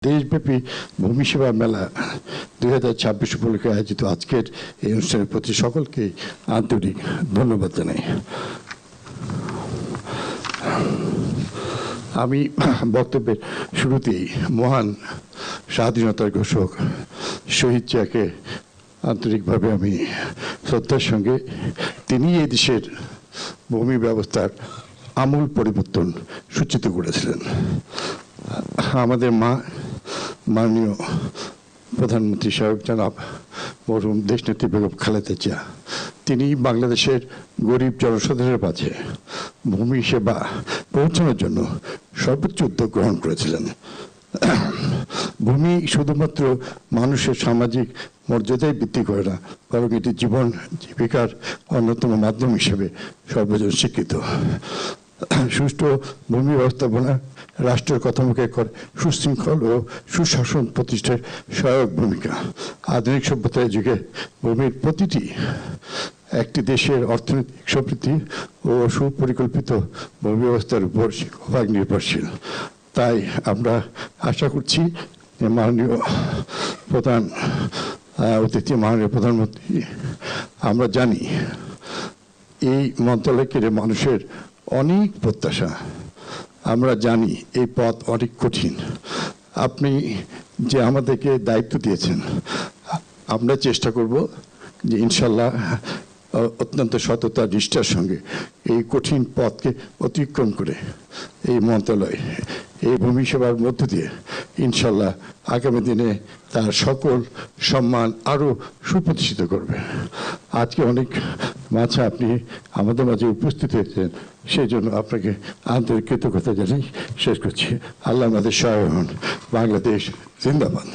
দেশব্যাপী ভূমি সেবা মেলা 2026 উপলক্ষে আয়োজিত আজকের এই অনুষ্ঠানের প্রতি সকলকে আন্তরিক ধন্যবাদ জানাই। আমি বক্তব্যের শুরুতেই মহান স্বাধীনতার ঘোষক শহীদ জিয়াকে আন্তরিকভাবে আমি শ্রদ্ধার সঙ্গে, তিনি এই দেশের ভূমি ব্যবস্থার আমূল পরিবর্তন সূচিত করেছিলেন। আমাদের মাননীয় প্রধানমন্ত্রী সাহেব জনাব মরহুম দেশনেত্রী বেগম খালেদা জিয়া, তিনি বাংলাদেশের গরিব জনসাধারণের মাঝে ভূমি সেবা পৌঁছানোর জন্য সর্বোচ্চ উদ্যোগ গ্রহণ করেছিলেন। ভূমি শুধুমাত্র মানুষের সামাজিক মর্যাদায় বৃদ্ধি করে না, বরং এটি জীবন জীবিকার অন্যতম মাধ্যম হিসেবে সর্বজন স্বীকৃত। সুষ্ঠু ভূমি ব্যবস্থাপনা রাষ্ট্রের কাঠামোকে করে সুশৃঙ্খল ও সুশাসন প্রতিষ্ঠার সহায়ক ভূমিকা। আধুনিক সভ্যতার যুগে ভূমির প্রতিটি একটি দেশের অর্থনৈতিক সমৃদ্ধি ও সুপরিকল্পিত ভূমি ব্যবস্থার উপর সিংহভাগ নির্ভরশীল। তাই আমরা আশা করছি যে মাননীয় প্রধানমন্ত্রী, আমরা জানি এই মন্ত্রণালয়কে মানুষের অনেক প্রত্যাশা, আমরা জানি এই পথ অনেক কঠিন। আপনি যে আমাদেরকে দায়িত্ব দিয়েছেন, আমরা চেষ্টা করব যে ইনশাল্লাহ অত্যন্ত সততা নিষ্ঠার সঙ্গে এই কঠিন পথকে অতিক্রম করে এই মন্ত্রণালয় এই ভূমি সেবার মধ্য দিয়ে ইনশাল্লাহ আগামী দিনে তার সকল সম্মান আরও সুপ্রতিষ্ঠিত করবে। আজকে অনেক মাঝে আপনি আমাদের মাঝে উপস্থিত হয়েছেন, সেই জন্য আপনাকে আন্তরিক কৃতজ্ঞতা জানাই শেষ করছি। আল্লাহ আমাদের সহায় হন। বাংলাদেশ জিন্দাবাদ।